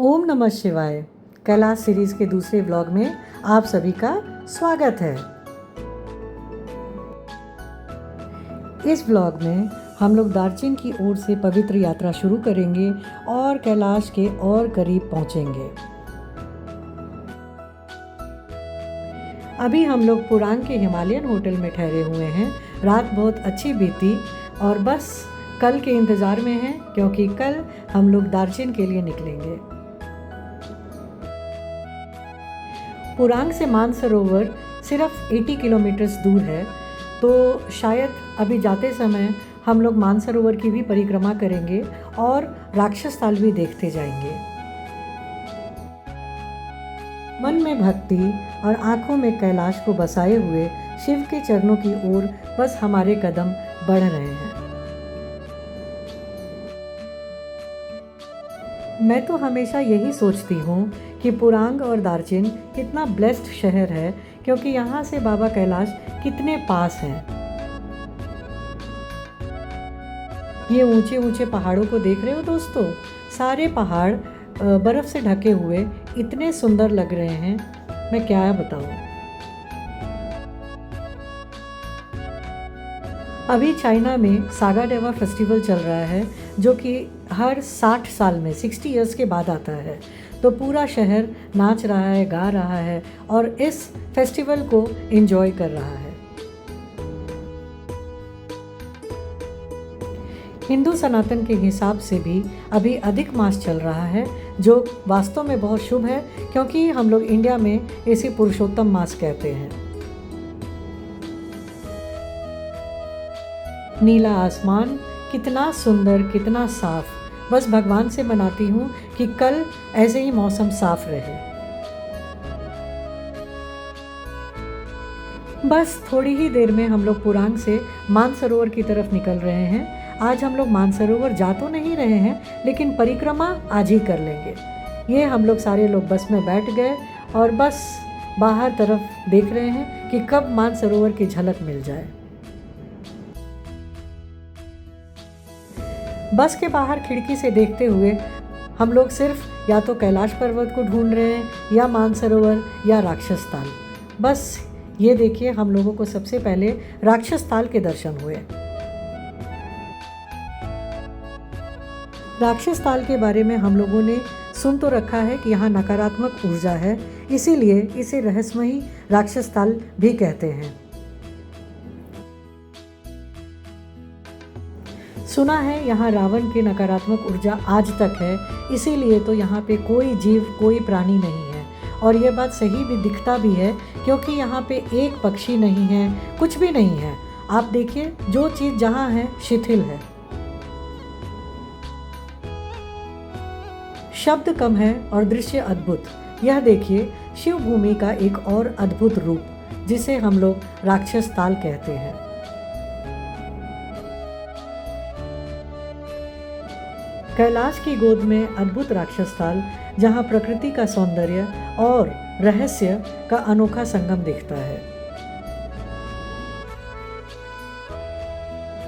ओम नमः शिवाय। कैलाश सीरीज़ के दूसरे व्लॉग में आप सभी का स्वागत है। इस व्लॉग में हम लोग दार्जिलिंग की ओर से पवित्र यात्रा शुरू करेंगे और कैलाश के और करीब पहुंचेंगे। अभी हम लोग पुरांग के हिमालयन होटल में ठहरे हुए हैं। रात बहुत अच्छी बीती और बस कल के इंतज़ार में हैं, क्योंकि कल हम लोग दार्जिलिंग के लिए निकलेंगे। पुरांग से मानसरोवर सिर्फ 80 किलोमीटर दूर है, तो शायद अभी जाते समय हम लोग मानसरोवर की भी परिक्रमा करेंगे और राक्षस ताल भी देखते जाएंगे। मन में भक्ति और आंखों में कैलाश को बसाए हुए शिव के चरणों की ओर बस हमारे कदम बढ़ रहे हैं। मैं तो हमेशा यही सोचती हूँ कि पुरांग और दार्जिलिंग कितना ब्लेस्ड शहर है, क्योंकि यहाँ से बाबा कैलाश कितने पास हैं। ये ऊंचे ऊंचे पहाड़ों को देख रहे हो दोस्तों, सारे पहाड़ बर्फ़ से ढके हुए इतने सुंदर लग रहे हैं, मैं क्या बताऊँ। अभी चाइना में सागाडेवा फेस्टिवल चल रहा है, जो कि हर 60 साल में 60 इयर्स के बाद आता है। तो पूरा शहर नाच रहा है, गा रहा है और इस फेस्टिवल को एंजॉय कर रहा है। हिंदू सनातन के हिसाब से भी अभी अधिक मास चल रहा है, जो वास्तव में बहुत शुभ है, क्योंकि हम लोग इंडिया में इसे पुरुषोत्तम मास कहते हैं। नीला आसमान कितना सुंदर, कितना साफ। बस भगवान से मनाती हूँ कि कल ऐसे ही मौसम साफ रहे। बस थोड़ी ही देर में हम लोग पुरांग से मानसरोवर की तरफ निकल रहे हैं। आज हम लोग मानसरोवर जा तो नहीं रहे हैं, लेकिन परिक्रमा आज ही कर लेंगे। ये हम लोग सारे लोग बस में बैठ गए और बस बाहर तरफ देख रहे हैं कि कब मानसरोवर की झलक मिल जाए। बस के बाहर खिड़की से देखते हुए हम लोग सिर्फ या तो कैलाश पर्वत को ढूंढ रहे हैं, या मानसरोवर, या राक्षस ताल। बस ये देखिए, हम लोगों को सबसे पहले राक्षस ताल के दर्शन हुए। राक्षस ताल के बारे में हम लोगों ने सुन तो रखा है कि यहाँ नकारात्मक ऊर्जा है, इसीलिए इसे रहस्यमयी राक्षस ताल भी कहते हैं। सुना है यहाँ रावण की नकारात्मक ऊर्जा आज तक है, इसीलिए तो यहाँ पे कोई जीव, कोई प्राणी नहीं है। और ये बात सही भी दिखता भी है, क्योंकि यहाँ पे एक पक्षी नहीं है, कुछ भी नहीं है। आप देखिए, जो चीज़ जहाँ है शिथिल है। शब्द कम है और दृश्य अद्भुत। यह देखिए, शिव भूमि का एक और अद्भुत रूप, जिसे हम लोग राक्षस ताल कहते हैं। कैलाश की गोद में अद्भुत राक्षस ताल, जहाँ प्रकृति का सौंदर्य और रहस्य का अनोखा संगम दिखता है।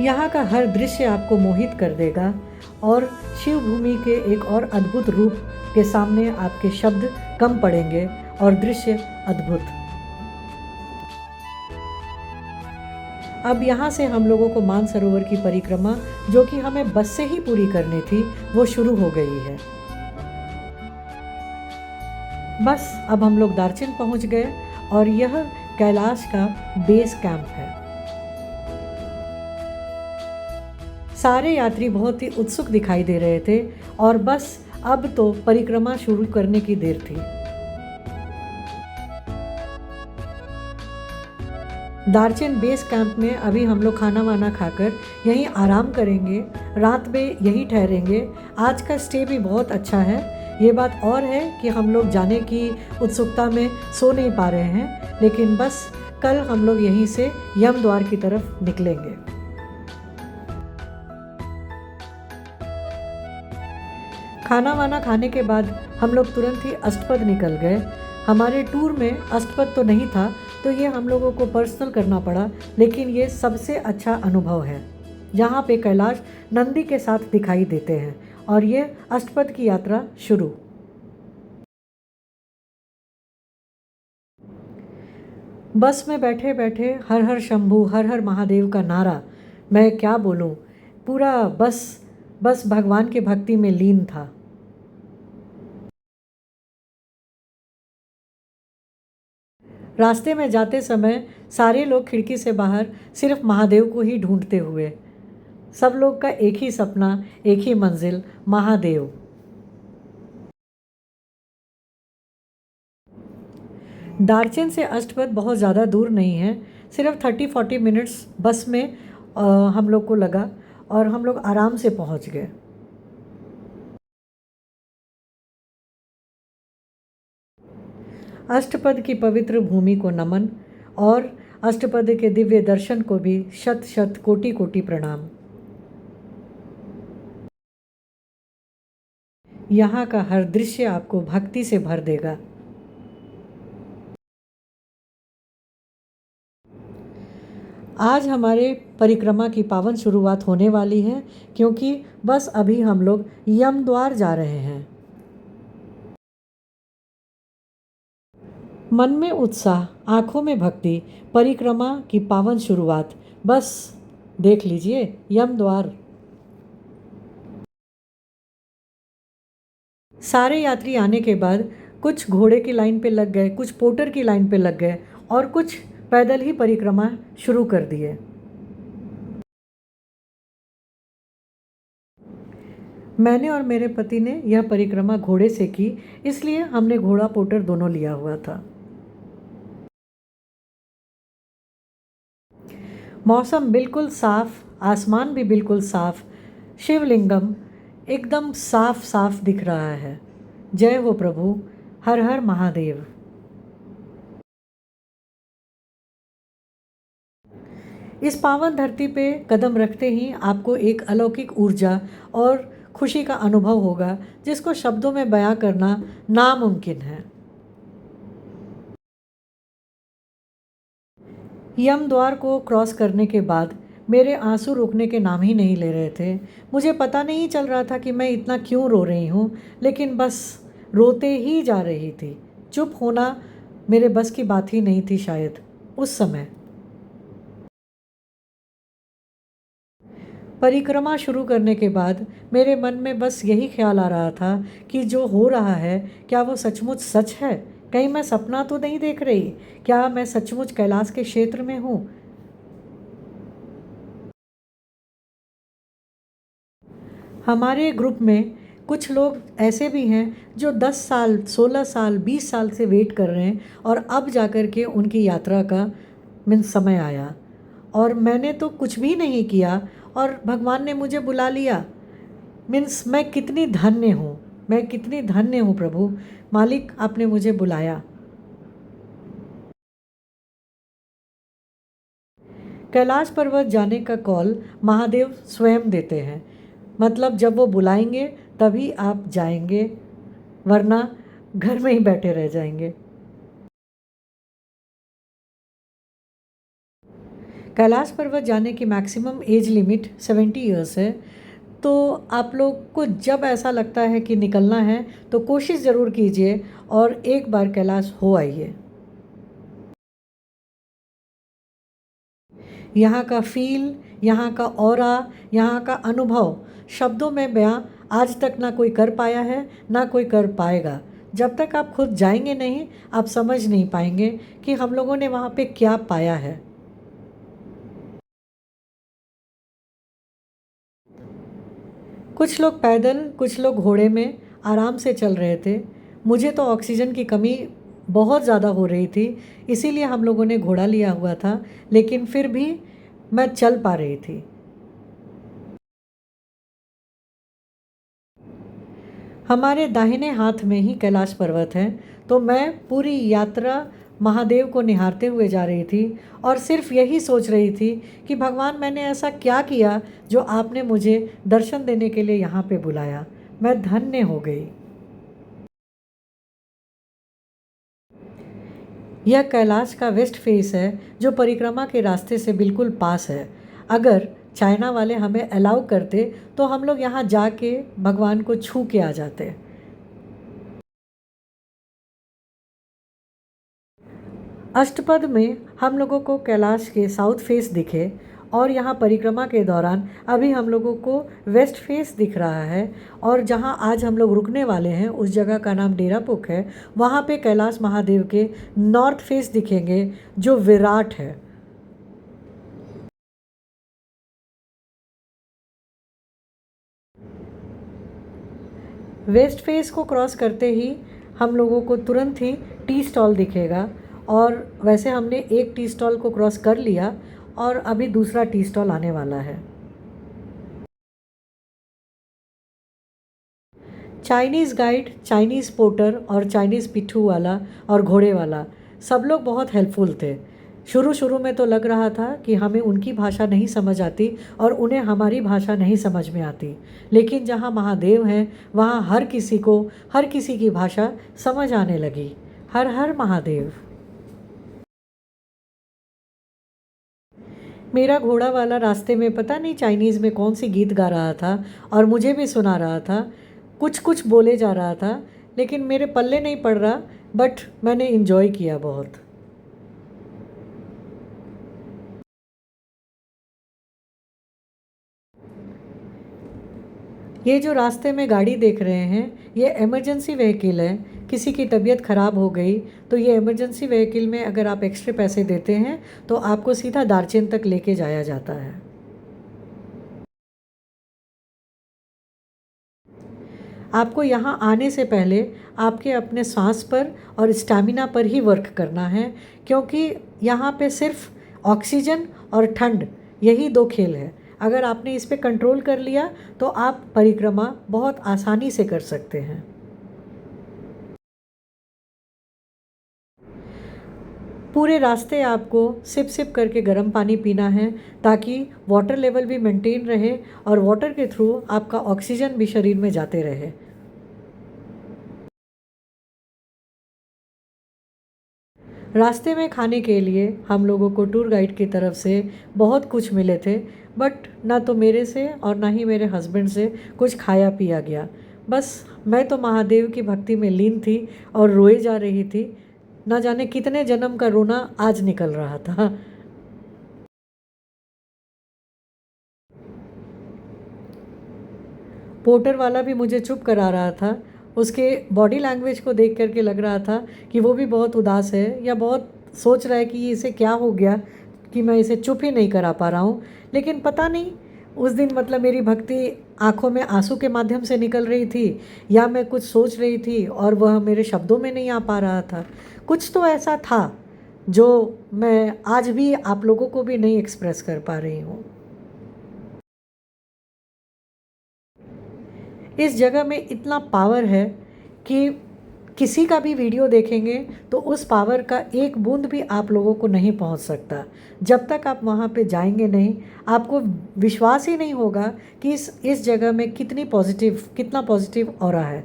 यहाँ का हर दृश्य आपको मोहित कर देगा और शिव भूमि के एक और अद्भुत रूप के सामने आपके शब्द कम पड़ेंगे और दृश्य अद्भुत। अब यहाँ से हम लोगों को मानसरोवर की परिक्रमा, जो कि हमें बस से ही पूरी करनी थी, वो शुरू हो गई है। बस अब हम लोग दार्जिलिंग पहुँच गए और यह कैलाश का बेस कैंप है। सारे यात्री बहुत ही उत्सुक दिखाई दे रहे थे और बस अब तो परिक्रमा शुरू करने की देर थी। दार्जिलिंग बेस कैंप में अभी हम लोग खाना वाना खाकर यहीं आराम करेंगे, रात में यहीं ठहरेंगे। आज का स्टे भी बहुत अच्छा है। ये बात और है कि हम लोग जाने की उत्सुकता में सो नहीं पा रहे हैं, लेकिन बस कल हम लोग यहीं से यमद्वार की तरफ निकलेंगे। खाना वाना खाने के बाद हम लोग तुरंत ही अष्टपद निकल गए। हमारे टूर में अष्टपद तो नहीं था, तो ये हम लोगों को पर्सनल करना पड़ा, लेकिन ये सबसे अच्छा अनुभव है। जहाँ पे कैलाश नंदी के साथ दिखाई देते हैं और ये अष्टपद की यात्रा शुरू। बस में बैठे बैठे हर हर शंभू हर हर महादेव का नारा, मैं क्या बोलूं, पूरा बस बस भगवान के भक्ति में लीन था। रास्ते में जाते समय सारे लोग खिड़की से बाहर सिर्फ महादेव को ही ढूंढते हुए। सब लोग का एक ही सपना, एक ही मंजिल, महादेव। दार्चन से अष्टपद बहुत ज़्यादा दूर नहीं है, सिर्फ 30-40 मिनट्स बस में हम लोग को लगा और हम लोग आराम से पहुंच गए। अष्टपद की पवित्र भूमि को नमन और अष्टपद के दिव्य दर्शन को भी शत शत कोटि कोटि प्रणाम। यहाँ का हर दृश्य आपको भक्ति से भर देगा। आज हमारे परिक्रमा की पावन शुरुआत होने वाली है, क्योंकि बस अभी हम लोग यम द्वार जा रहे हैं। मन में उत्साह, आंखों में भक्ति, परिक्रमा की पावन शुरुआत। बस देख लीजिए यम द्वार। सारे यात्री आने के बाद कुछ घोड़े की लाइन पे लग गए, कुछ पोटर की लाइन पे लग गए और कुछ पैदल ही परिक्रमा शुरू कर दिए। मैंने और मेरे पति ने यह परिक्रमा घोड़े से की, इसलिए हमने घोड़ा पोटर दोनों लिया हुआ था। मौसम बिल्कुल साफ, आसमान भी बिल्कुल साफ, शिवलिंगम एकदम साफ साफ दिख रहा है। जय हो प्रभु, हर हर महादेव। इस पावन धरती पे कदम रखते ही आपको एक अलौकिक ऊर्जा और खुशी का अनुभव होगा, जिसको शब्दों में बयां करना नामुमकिन है। यम द्वार को क्रॉस करने के बाद मेरे आंसू रुकने के नाम ही नहीं ले रहे थे। मुझे पता नहीं चल रहा था कि मैं इतना क्यों रो रही हूँ, लेकिन बस रोते ही जा रही थी। चुप होना मेरे बस की बात ही नहीं थी शायद उस समय। परिक्रमा शुरू करने के बाद मेरे मन में बस यही ख्याल आ रहा था कि जो हो रहा है क्या वो सचमुच सच है? कहीं मैं सपना तो नहीं देख रही? क्या मैं सचमुच कैलाश के क्षेत्र में हूँ? हमारे ग्रुप में कुछ लोग ऐसे भी हैं जो 10 साल, 16 साल, 20 साल से वेट कर रहे हैं और अब जाकर के उनकी यात्रा का समय आया और मैंने तो कुछ भी नहीं किया और भगवान ने मुझे बुला लिया। मैं कितनी धन्य हूँ, मैं कितनी धन्य हूँ प्रभु, मालिक आपने मुझे बुलाया। कैलाश पर्वत जाने का कॉल महादेव स्वयं देते हैं, मतलब जब वो बुलाएंगे तभी आप जाएंगे, वरना घर में ही बैठे रह जाएंगे। कैलाश पर्वत जाने की मैक्सिमम एज लिमिट 70 ईयर्स है, तो आप लोग को जब ऐसा लगता है कि निकलना है तो कोशिश ज़रूर कीजिए और एक बार कैलाश हो आइए। यहाँ का फील, यहाँ का ऑरा, यहाँ का अनुभव शब्दों में बयां आज तक ना कोई कर पाया है, ना कोई कर पाएगा। जब तक आप खुद जाएंगे नहीं, आप समझ नहीं पाएंगे कि हम लोगों ने वहाँ पे क्या पाया है। कुछ लोग पैदल, कुछ लोग घोड़े में आराम से चल रहे थे। मुझे तो ऑक्सीजन की कमी बहुत ज़्यादा हो रही थी, इसीलिए हम लोगों ने घोड़ा लिया हुआ था, लेकिन फिर भी मैं चल पा रही थी। हमारे दाहिने हाथ में ही कैलाश पर्वत है, तो मैं पूरी यात्रा महादेव को निहारते हुए जा रही थी और सिर्फ यही सोच रही थी कि भगवान मैंने ऐसा क्या किया जो आपने मुझे दर्शन देने के लिए यहाँ पे बुलाया। मैं धन्य हो गई। यह कैलाश का वेस्ट फेस है, जो परिक्रमा के रास्ते से बिल्कुल पास है। अगर चाइना वाले हमें अलाउ करते तो हम लोग यहाँ जाके भगवान को छू के आ जाते। अष्टपद में हम लोगों को कैलाश के साउथ फेस दिखे और यहाँ परिक्रमा के दौरान अभी हम लोगों को वेस्ट फेस दिख रहा है और जहाँ आज हम लोग रुकने वाले हैं उस जगह का नाम डेरापुक है। वहाँ पे कैलाश महादेव के नॉर्थ फेस दिखेंगे जो विराट है। वेस्ट फेस को क्रॉस करते ही हम लोगों को तुरंत ही टी स्टॉल दिखेगा और वैसे हमने एक टी स्टॉल को क्रॉस कर लिया और अभी दूसरा टी स्टॉल आने वाला है। चाइनीज़ गाइड, चाइनीज़ पोर्टर और चाइनीज़ पिट्ठू वाला और घोड़े वाला सब लोग बहुत हेल्पफुल थे। शुरू शुरू में तो लग रहा था कि हमें उनकी भाषा नहीं समझ आती और उन्हें हमारी भाषा नहीं समझ में आती, लेकिन जहाँ महादेव हैं वहाँ हर किसी को हर किसी की भाषा समझ आने लगी। हर हर महादेव। मेरा घोड़ा वाला रास्ते में पता नहीं चाइनीज़ में कौन सी गीत गा रहा था और मुझे भी सुना रहा था। कुछ कुछ बोले जा रहा था लेकिन मेरे पल्ले नहीं पड़ रहा, बट मैंने इन्जॉय किया बहुत। ये जो रास्ते में गाड़ी देख रहे हैं ये इमरजेंसी व्हीकल है। किसी की तबीयत ख़राब हो गई तो ये इमरजेंसी व्हीकल में अगर आप एक्स्ट्रा पैसे देते हैं तो आपको सीधा दार्जिलिंग तक लेके जाया जाता है। आपको यहाँ आने से पहले आपके अपने सांस पर और स्टैमिना पर ही वर्क करना है, क्योंकि यहाँ पे सिर्फ ऑक्सीजन और ठंड यही दो खेल है। अगर आपने इस पे कंट्रोल कर लिया तो आप परिक्रमा बहुत आसानी से कर सकते हैं। पूरे रास्ते आपको सिप सिप करके गर्म पानी पीना है ताकि वाटर लेवल भी मेंटेन रहे और वाटर के थ्रू आपका ऑक्सीजन भी शरीर में जाते रहे। रास्ते में खाने के लिए हम लोगों को टूर गाइड की तरफ से बहुत कुछ मिले थे, बट ना तो मेरे से और ना ही मेरे हस्बैंड से कुछ खाया पिया गया। बस मैं तो महादेव की भक्ति में लीन थी और रोए जा रही थी। ना जाने कितने जन्म का रोना आज निकल रहा था। पोर्टर वाला भी मुझे चुप करा रहा था। उसके बॉडी लैंग्वेज को देख करके लग रहा था कि वो भी बहुत उदास है या बहुत सोच रहा है कि इसे क्या हो गया कि मैं इसे चुप ही नहीं करा पा रहा हूँ। लेकिन पता नहीं उस दिन मतलब मेरी भक्ति आँखों में आंसू के माध्यम से निकल रही थी या मैं कुछ सोच रही थी और वह मेरे शब्दों में नहीं आ पा रहा था। कुछ तो ऐसा था जो मैं आज भी आप लोगों को भी नहीं एक्सप्रेस कर पा रही हूँ। इस जगह में इतना पावर है कि किसी का भी वीडियो देखेंगे तो उस पावर का एक बूंद भी आप लोगों को नहीं पहुंच सकता। जब तक आप वहां पे जाएंगे नहीं, आपको विश्वास ही नहीं होगा कि इस जगह में कितना पॉजिटिव ऑरा है।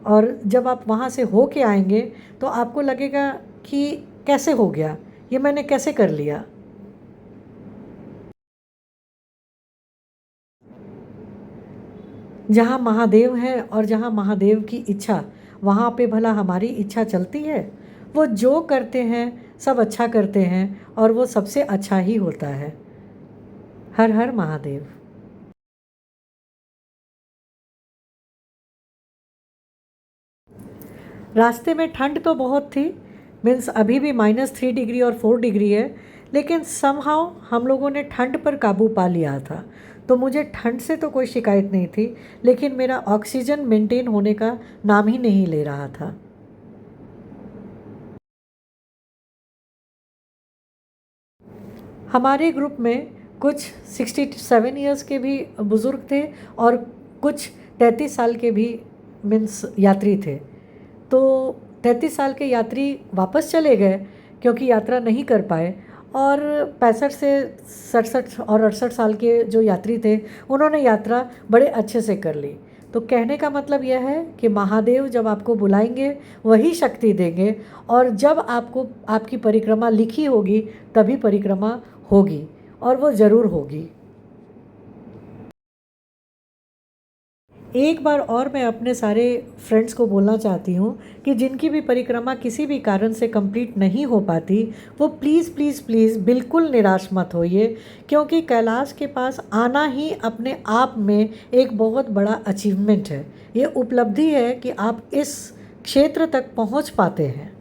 और जब आप वहाँ से हो के आएंगे तो आपको लगेगा कि कैसे हो गया, ये मैंने कैसे कर लिया। जहाँ महादेव है और जहाँ महादेव की इच्छा, वहाँ पे भला हमारी इच्छा चलती है। वो जो करते हैं सब अच्छा करते हैं और वो सबसे अच्छा ही होता है। हर हर महादेव। रास्ते में ठंड तो बहुत थी, मीन्स अभी भी -3 डिग्री और 4 डिग्री है, लेकिन समहाउ हम लोगों ने ठंड पर काबू पा लिया था। तो मुझे ठंड से तो कोई शिकायत नहीं थी, लेकिन मेरा ऑक्सीजन मेंटेन होने का नाम ही नहीं ले रहा था। हमारे ग्रुप में कुछ 67 ईयर्स के भी बुज़ुर्ग थे और कुछ 33 साल के भी मीन्स यात्री थे। तो 33 साल के यात्री वापस चले गए क्योंकि यात्रा नहीं कर पाए, और 65 से 67 और 68 साल के जो यात्री थे उन्होंने यात्रा बड़े अच्छे से कर ली। तो कहने का मतलब यह है कि महादेव जब आपको बुलाएंगे वही शक्ति देंगे, और जब आपको आपकी परिक्रमा लिखी होगी तभी परिक्रमा होगी, और वो ज़रूर होगी। एक बार और मैं अपने सारे फ्रेंड्स को बोलना चाहती हूँ कि जिनकी भी परिक्रमा किसी भी कारण से कंप्लीट नहीं हो पाती, वो प्लीज़ प्लीज़ प्लीज़ बिल्कुल निराश मत होइए, क्योंकि कैलाश के पास आना ही अपने आप में एक बहुत बड़ा अचीवमेंट है। ये उपलब्धि है कि आप इस क्षेत्र तक पहुँच पाते हैं।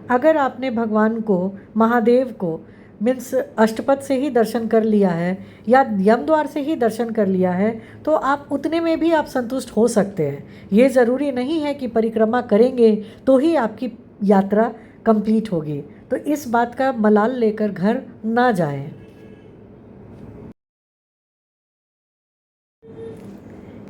अगर आपने भगवान को, महादेव को मीन्स अष्टपद से ही दर्शन कर लिया है या यम द्वार से ही दर्शन कर लिया है, तो आप उतने में भी आप संतुष्ट हो सकते हैं। ये ज़रूरी नहीं है कि परिक्रमा करेंगे तो ही आपकी यात्रा कंप्लीट होगी। तो इस बात का मलाल लेकर घर ना जाएं।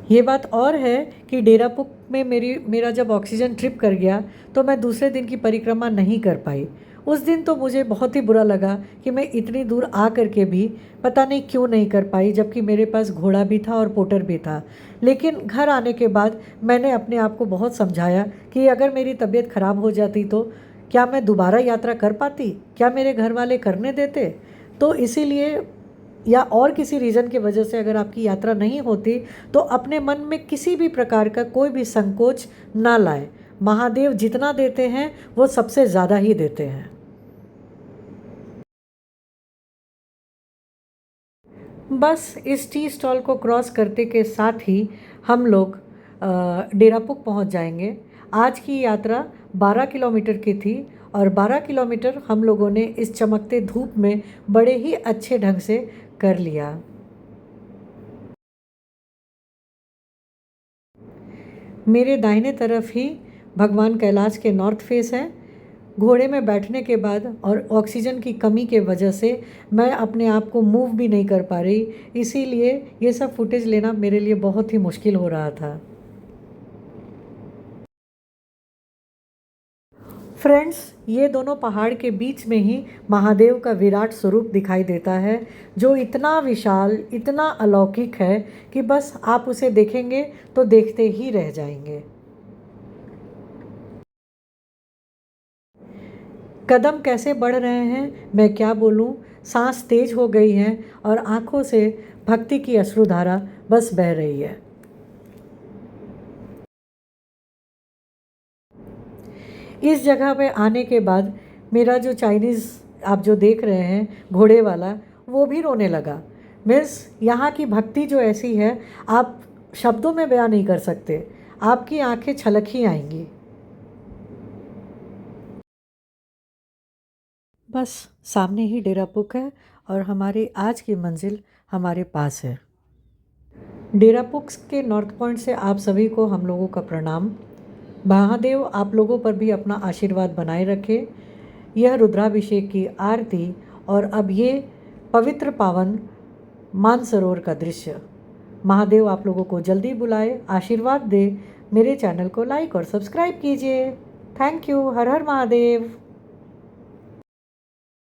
ये बात और है कि डेरापुक में मेरा जब ऑक्सीजन ट्रिप कर गया तो मैं दूसरे दिन की परिक्रमा नहीं कर पाई। उस दिन तो मुझे बहुत ही बुरा लगा कि मैं इतनी दूर आ कर के भी पता नहीं क्यों नहीं कर पाई, जबकि मेरे पास घोड़ा भी था और पोटर भी था। लेकिन घर आने के बाद मैंने अपने आप को बहुत समझाया कि अगर मेरी तबीयत ख़राब हो जाती तो क्या मैं दोबारा यात्रा कर पाती, क्या मेरे घर वाले करने देते। तो इसीलिए या और किसी रीज़न की वजह से अगर आपकी यात्रा नहीं होती तो अपने मन में किसी भी प्रकार का कोई भी संकोच ना लाएं। महादेव जितना देते हैं वो सबसे ज़्यादा ही देते हैं। बस इस टी स्टॉल को क्रॉस करते के साथ ही हम लोग डेरापुक पहुंच जाएंगे। आज की यात्रा 12 किलोमीटर की थी और 12 किलोमीटर हम लोगों ने इस चमकते धूप में बड़े ही अच्छे ढंग से कर लिया। मेरे दाहिने तरफ ही भगवान कैलाश के नॉर्थ फेस है। घोड़े में बैठने के बाद और ऑक्सीजन की कमी के वजह से मैं अपने आप को मूव भी नहीं कर पा रही, इसीलिए ये सब फुटेज लेना मेरे लिए बहुत ही मुश्किल हो रहा था। फ्रेंड्स, ये दोनों पहाड़ के बीच में ही महादेव का विराट स्वरूप दिखाई देता है, जो इतना विशाल, इतना अलौकिक है कि बस आप उसे देखेंगे तो देखते ही रह जाएंगे। कदम कैसे बढ़ रहे हैं मैं क्या बोलूं, सांस तेज हो गई है और आंखों से भक्ति की अश्रुधारा बस बह रही है। इस जगह पे आने के बाद मेरा जो चाइनीज़ आप जो देख रहे हैं घोड़े वाला, वो भी रोने लगा। मीन्स यहाँ की भक्ति जो ऐसी है, आप शब्दों में बयां नहीं कर सकते, आपकी आंखें छलक ही आएंगी। बस सामने ही डेरापुक है और हमारी आज की मंजिल हमारे पास है। डेरापुक के नॉर्थ पॉइंट से आप सभी को हम लोगों का प्रणाम। महादेव आप लोगों पर भी अपना आशीर्वाद बनाए रखे। यह रुद्राभिषेक की आरती और अब ये पवित्र पावन मानसरोवर का दृश्य। महादेव आप लोगों को जल्दी बुलाए, आशीर्वाद दे। मेरे चैनल को लाइक और सब्सक्राइब कीजिए। Thank you. Her her Mahadev.